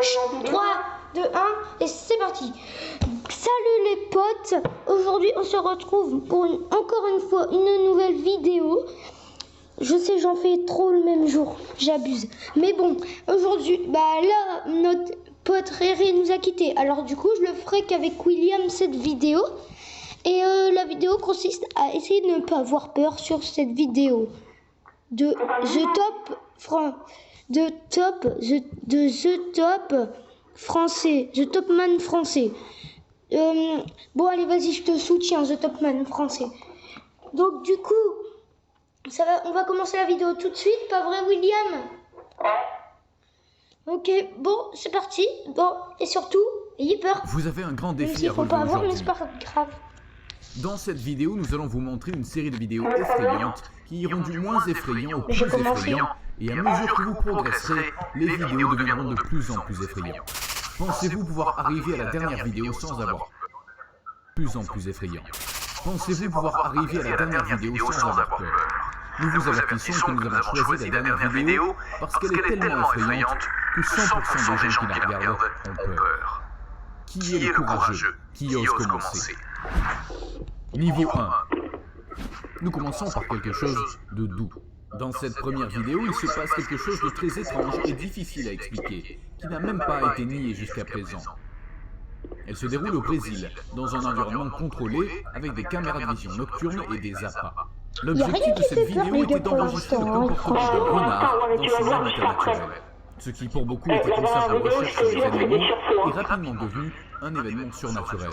3, 2, 1, et c'est parti. Salut les potes. Aujourd'hui, on se retrouve pour encore une fois une nouvelle vidéo. Je sais, j'en fais trop le même jour. J'abuse. Mais bon, aujourd'hui, là, notre pote Réré nous a quittés. Alors du coup, je le ferai qu'avec William cette vidéo. Et la vidéo consiste à essayer de ne pas avoir peur sur cette vidéo de The Top français, The Topman français. Bon allez, vas-y, je te soutiens, The Topman français. Donc du coup, on va commencer la vidéo tout de suite, pas vrai William? Ok, bon, c'est parti. Bon, et surtout, ayez peur. Vous avez un grand défi à faut pas relever avoir, mais aujourd'hui. c'est pas grave. Dans cette vidéo, nous allons vous montrer une série de vidéos effrayantes qui iront du moins effrayant au plus j'ai commencé. effrayant, et à mesure que vous progresserez, les vidéos deviendront de plus en plus effrayantes. Pensez-vous pouvoir arriver à la dernière vidéo sans avoir plus en plus effrayant? Pensez-vous pouvoir arriver à la dernière vidéo sans avoir peur? Nous vous avertissons que nous avons choisi la dernière vidéo parce qu'elle est tellement effrayante que 100% des gens qui la regardent ont peur. Qui est le courageux qui ose commencer? Niveau 1. Nous commençons par quelque chose de doux. Dans cette première vidéo, il se passe quelque chose de très étrange et difficile à expliquer, qui n'a même pas été nié jusqu'à présent. Elle se déroule au Brésil, dans un environnement contrôlé, avec des caméras de vision nocturnes et des appâts. L'objectif de cette vidéo était d'enregistrer le comportement d'un renard dans son habitat naturel. Ce qui pour beaucoup était une simple recherche sur les animaux est rapidement devenu un événement surnaturel.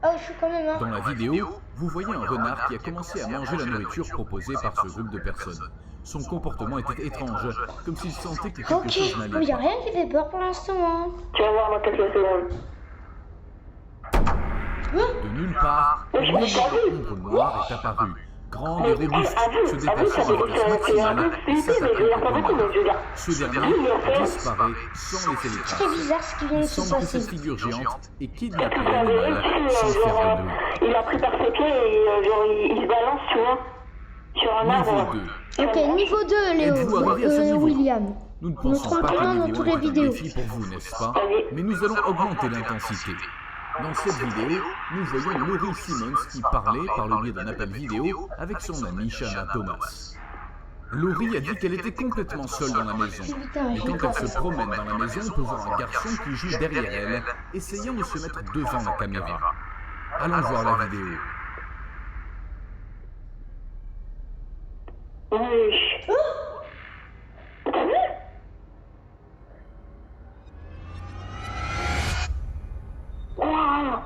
Je suis quand même Dans la vidéo, vous voyez un renard qui a commencé à manger la nourriture proposée par ce groupe de personnes. Son comportement était étrange, comme s'il sentait que quelque chose mais n'allait y a pas. rien qui fait peur pour l'instant. Hein. Tu vas voir ma tête, c'est drôle. De nulle part, une énorme ombre noire est apparue, grande et robuste, se déplaçant à vitesse maximale et s'attaquant au renard. Ce dernier disparaît sans laisser les C'est traces. bizarre ce qui vient Il de se semble que cette passer. figure géante ait kidnappé l'animal sans faire de bruit. Il a pris par ses pieds et genre il se balance, tu vois, sur un Niveau arbre. 2. Ok, niveau 2, Êtes-vous arrivé à ce Léo. niveau? William. Nous ne Nous pensons trompons pas que dans la toutes vidéo les est un vidéos. défi pour vous, n'est-ce pas? Mais nous allons augmenter l'intensité. Dans cette vidéo, nous voyons Laurie Simmons qui parlait par le biais d'un appel vidéo avec son amie Shanna Thomas. Laurie a dit qu'elle était complètement seule dans la maison. Et quand elle se promène dans la maison, on peut voir un garçon qui joue derrière elle, essayant de se mettre devant la caméra. Allons voir la vidéo. Oui. T'as vu? Waouh.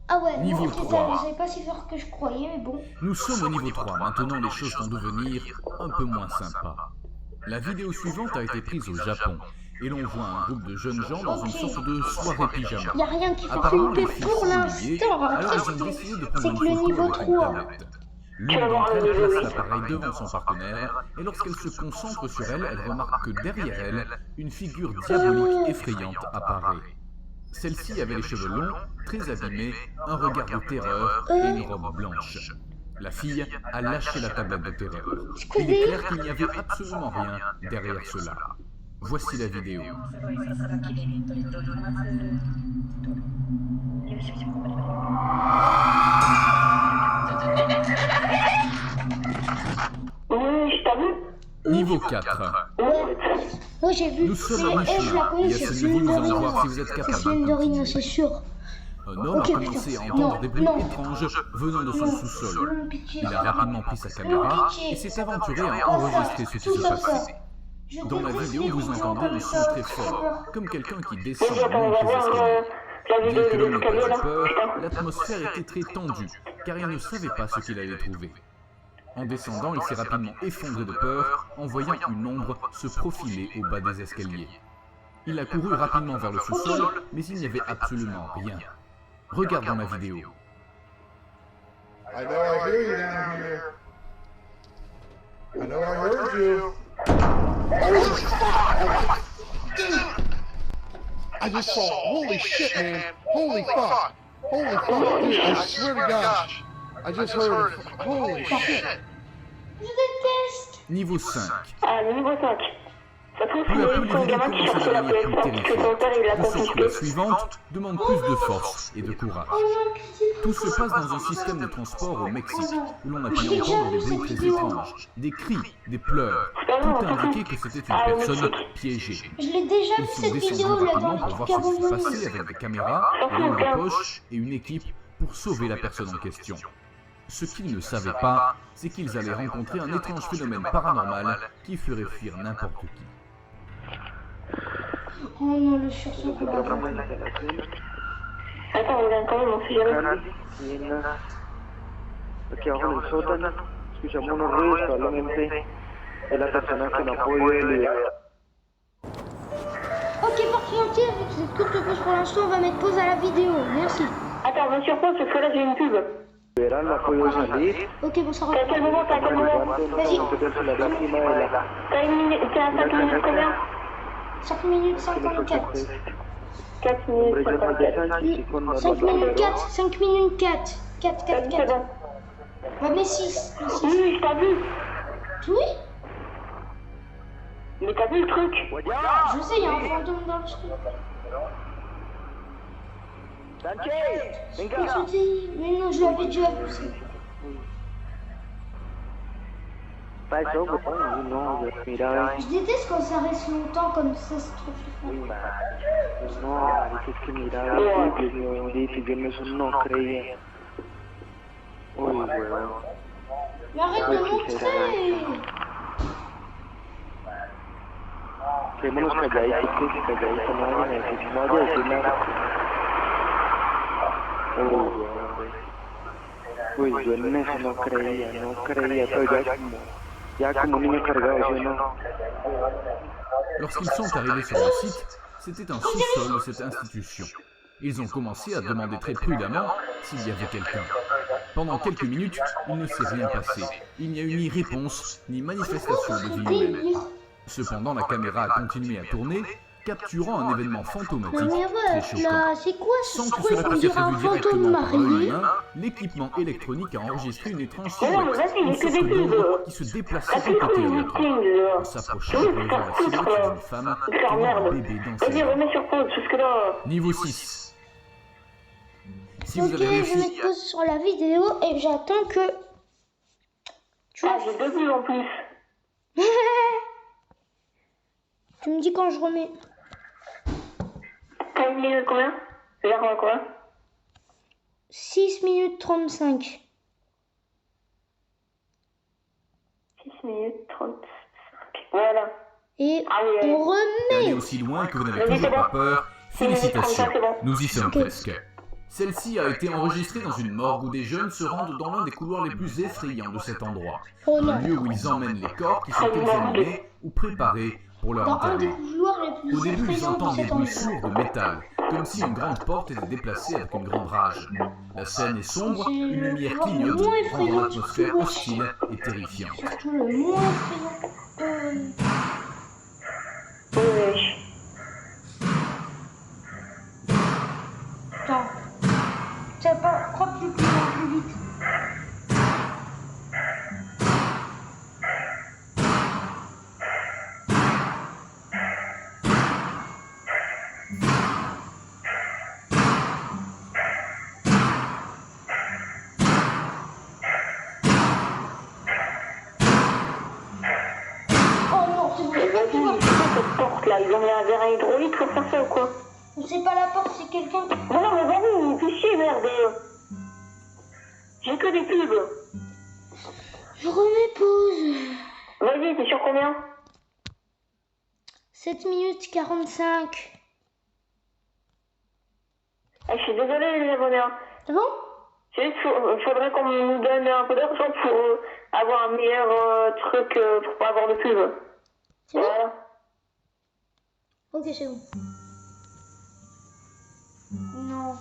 Ah ouais, Niveau non, 3. c'est pas si fort que je croyais, mais bon. Nous sommes au niveau 3, maintenant les choses vont devenir un peu moins sympas. La vidéo suivante a été prise au Japon, et l'on voit un groupe de jeunes gens dans une sorte de soirée pyjama. Y a rien qui fait Apparemment, les flipper filles pour sont humiliées, l'instant. alors elles ont décidé de prendre C'est une que le photo niveau avec une 3. tablette. L'une d'entre elles place l'appareil devant son partenaire, et lorsqu'elle se concentre sur elle, elle remarque que derrière elle, une figure diabolique effrayante apparaît. Celle-ci avait les cheveux longs, très abîmés, un regard de terreur et une robe blanche. La fille a lâché la tablette de terreur. Il est clair qu'il n'y avait absolument rien derrière cela. Voici la vidéo. Oui, je t'ai vu. Niveau 4. Moi j'ai vu. Nous sommes à Je la mi-chemin, connais, et à c'est ce niveau, nous allons Slenderina. voir si vous êtes C'est capable. Slenderina, c'est sûr. Un homme Ok, a commencé à putain. entendre Non, des bruits non. étranges venant de son sous-sol. Non, pitié. Il a rapidement pris sa caméra et s'est aventuré à enregistrer ce qui se passait. Dans la vidéo, vous entendez un son très fort, comme quelqu'un qui descend J'attends, le long on va des voir escaliers. la Bien vidéo que des l'homme n'ait escaliers pas là. eu peur, Putain. l'atmosphère était très tendue, car il ne savait pas ce qu'il allait trouver. En descendant, il s'est rapidement effondré de peur en voyant une ombre se profiler au bas des escaliers. Il a couru rapidement vers le sous-sol, mais il n'y avait absolument rien. Regardons la vidéo. I know I hear you down here. I know I heard you. I just saw. Holy shit, man. Holy fuck. Holy fuck, dude. I swear to God. I just heard. Holy shit. Je déteste. Niveau 5. Ah, niveau 5. Ça trouve Peu qu'il y à a peu, eu les son vidéos gamin qui commencent à cherchait la devenir plus PS1 parce que son terrifiantes, père il l'a de sorte que confisqué. la suivante demande plus de force et de courage. Oh non, Christine. Tout se passe dans un système de transport au Mexique, où l'on a pu J'ai déjà entendre vu des bruits cette très vidéo. étranges, des cris, des pleurs. C'est pas Tout grave, on s'en indiquait fout. que c'était une Ah, au personne Mexique. piégée. Je l'ai déjà Ils vu sont cette descendus vidéo là dans rapidement les pour trucs voir à ce qui se revenir. passait avec des caméras, des lampes de poche et une équipe pour sauver la personne en question. Ce qu'ils ne savaient pas, c'est qu'ils allaient rencontrer un étrange phénomène paranormal qui ferait fuir n'importe qui. Oh non, le sursaut qu'on va avoir. Attends, regarde quand même, on sait jamais. Aquí abajo en el sótano escuchamos unos ruidos, probablemente es la persona que no ha podido liberar. Ok, parti entier, avec cette courte pause pour l'instant, on va mettre pause à la vidéo. Merci. Attends, va sur pause parce que là j'ai une pub. Liberar, no ha podido salir. Ok, bon, ça T'es à quel moment? T'es à quel moment? Vas-y. T'as une minute, t'es à 5 minutes combien? 5 minutes 54. 4 minutes 54. 5 minutes 4, 5 minutes 4. 4, 4, C'est 4. bon. Ouais, mais 6. Oui, je t'ai vu. Oui, Mais t'as vu le truc? je sais, il y a un fantôme dans le truc. Mais je dis, mais non, je l'avais déjà vu ça. Pas eso, pues, no, mira, Je déteste quand ça reste longtemps comme ça, c'est trop flippant. no, es que miraba, Dios mío bendito, yo en eso no creía. Uy, huevón. Mais arrête de montrer. Quedémonos calladitos, no vayan a decir, no vaya a decir nada. Uy, yo en eso no creía, pero ya como niño cargado, yo no. Lorsqu'ils sont arrivés sur le site, c'était un sous-sol de cette institution. Ils ont commencé à demander très prudemment s'il y avait quelqu'un. Pendant quelques minutes, il ne s'est rien passé. Il n'y a eu ni réponse, ni manifestation de vie humaine. Cependant, la caméra a continué à tourner, capturant un événement fantomatique Non mais très ouais, choquant. là, c'est quoi ce Sans que truc? cela On puisse dirait être un vu fantôme directement par l'œil marié. humain, l'équipement électronique a enregistré une étrange Mais non, mais silhouette, vas-y, il une est que sorte des pubs. d'ombre qui se déplaçait d'un côté à l'autre. En s'approchant, on pouvait voir la silhouette d'une femme tenant un bébé dans ses Vas-y, bras. remets sur pause parce que là. Niveau 6. Si vous Ok, avez je vais réussi, mettre pause sur la vidéo et j'attends que... Tu Ah, vois, j'ai 2 vues en plus. tu me dis quand je remets. T'as une minute combien? Vers combien? 6 minutes 35. 6 minutes 35. Voilà. Et Ah oui, allez. on aller remet. aussi loin que vous n'avez Vas-y, toujours c'est pas bon. peur, félicitations, C'est bon. nous y sommes Ok. presque. Celle-ci a été enregistrée dans une morgue où des jeunes se rendent dans l'un des couloirs les plus effrayants de cet endroit. Oh Un non. lieu où ils emmènent les corps qui sont examinés ou préparés pour leur Dans un des enterrement. couloirs les plus Au début, ils effrayants de entendent des cet bruits endroit. sourds de métal, comme si une grande porte était déplacée avec une grande rage. La scène est sombre, une lumière clignote, rendant l'atmosphère hostile et terrifiante. Surtout le moins effrayant. Oui. Attends. C'est pas... Crois que tu peux aller plus vite. Oh non, c'est Et vrai. vas-y, c'est quoi cette porte là? Ils ont mis un verre hydraulique pour faire ça ou quoi? C'est pas la porte, c'est quelqu'un qui... Non, mais vas-y, fais chier, merde. J'ai que des pubs. Je remets pause. Vas-y, t'es sur combien? 7 minutes 45. Ah, je suis désolée, les abonnés. Hein. C'est bon? C'est juste, faudrait qu'on nous donne un peu d'argent pour avoir un meilleur truc pour pas avoir de pub. C'est bon? Voilà. Ok, c'est bon. Non.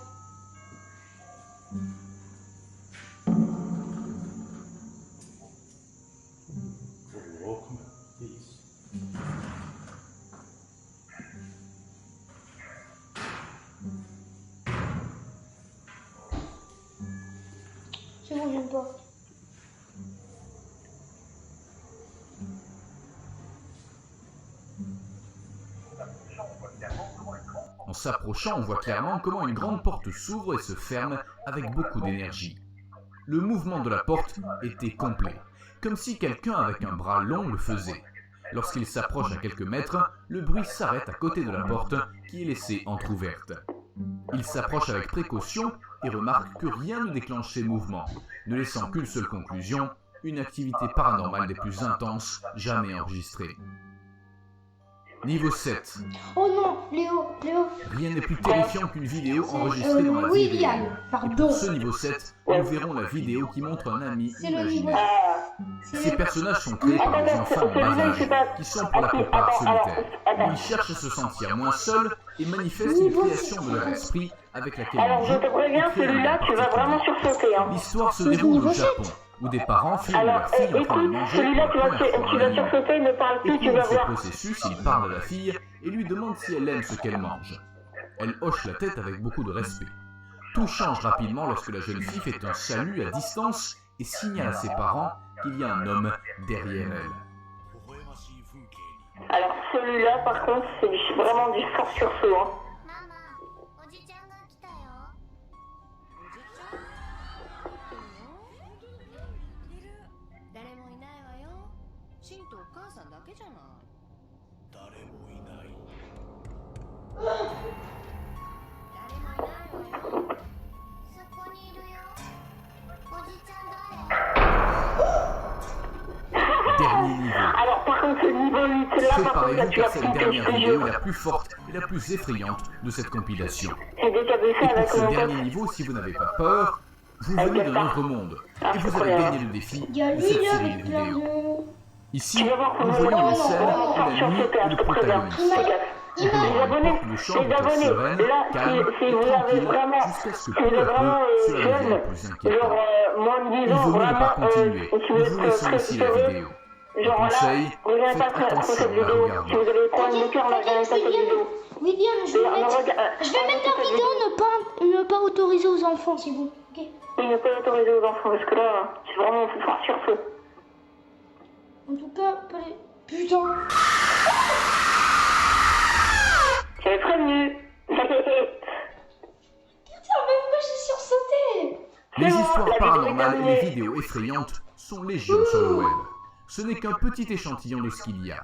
C'est bon, j'aime pas. s'approchant, on voit clairement comment une grande porte s'ouvre et se ferme avec beaucoup d'énergie. Le mouvement de la porte était complet, comme si quelqu'un avec un bras long le faisait. Lorsqu'il s'approche à quelques mètres, le bruit s'arrête à côté de la porte qui est laissée entr'ouverte. Il s'approche avec précaution et remarque que rien ne déclenche ces mouvements, ne laissant qu'une seule conclusion, une activité paranormale des plus intenses jamais enregistrée. Niveau 7. Oh non, Léo. Rien n'est plus terrifiant qu'une vidéo enregistrée dans la vie William, réelle. Et pardon. pour ce niveau 7, nous verrons la vidéo qui montre un ami C'est le niveau. imaginaire. Ces personnages sont créés par des enfants en bas âge, qui sont pour la plupart solitaires. Ils cherchent à se sentir moins seuls et manifestent une création de leur esprit avec laquelle Alors ils je te jouent préviens, et créent un celui-là, lien tu vas vraiment particulier. sursauter. Hein. L'histoire se C'est déroule niveau au 7. Japon, où des parents filment Alors, leur fille en train de écoute, manger celui-là, pour la première fois tu un vas aliment. sursauter, ne parle Au plus, tu cours vas de ce voir. processus, il parle à la fille et lui demande si elle aime ce qu'elle mange. Elle hoche la tête avec beaucoup de respect. Tout change rapidement lorsque la jeune fille fait un salut à distance et signale à ses parents qu'il y a un homme derrière elle. Alors celui-là, par contre, c'est vraiment du fort sursaut. Hein. ママ、おじちゃんが来たよ。おじちゃん？いる。誰もいないわよ。シンとお母さんだけじゃない。誰もいないわよ。そこにいるよ。おじちゃん誰？ Dernier niveau. Alors par contre, ce niveau 8, là, par contre, là, Préparez-vous tu vas car cette flipper, je dernière te vidéo jure. est la plus forte et la plus effrayante de cette compilation. J'ai déjà vu Et ça pour avec ce mon dernier pote. niveau, si vous n'avez pas peur, vous Avec venez le d'un parc. autre monde Ah, et vous c'est avez incroyable. gagné le défi Il y a de lui cette là série de avec plein vidéos. de... Ici, Tu vas voir nous comment voyons vraiment les scènes vraiment où la nuit sursauter, est je le te préviens. protagoniste. Fais gaffe. On peut Les voir une abonnés, porte de chambre les très abonnés, sereine, là, calme si et vous avez tranquille, vraiment, jusqu'à ce que si vous peu êtes à vraiment peu, cela devienne jeune, plus genre inquiétant. moins de 10 Il ans, vaut mieux ne pas vraiment, continuer. si vous Nous êtes vous laissons très ici la heureux, vidéo. genre là, Conseil, regardez faites pas trop cette attention à la vidéo. regarder. Si vous avez des problèmes de cœur, là, regardez pas cette vidéo. William, je vais mettre la vidéo ne pas autoriser aux enfants, s'il vous plaît. Il ne peut pas autoriser aux enfants parce que là, c'est vraiment un fort sursaut. En tout cas, pas les... Putain. J'avais prévenu. Putain, même moi j'ai sursauté. Les C'est bon, histoires la vidéo est paranormales et terminée. les vidéos effrayantes sont légion sur le web. Ce n'est qu'un petit échantillon de ce qu'il y a.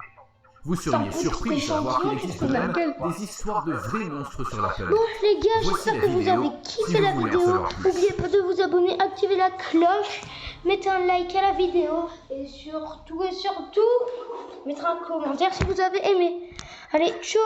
Vous seriez petit surpris de savoir qu'il existe échantillon, même laquelle des histoires de vrais monstres sur la planète. Bon les gars, Voici j'espère la que vous vidéo, avez si kiffé vous la voulez en vidéo. savoir plus. N'oubliez pas de vous abonner, activer la cloche, mettez un like à la vidéo et surtout, mettre un commentaire si vous avez aimé. Allez, ciao.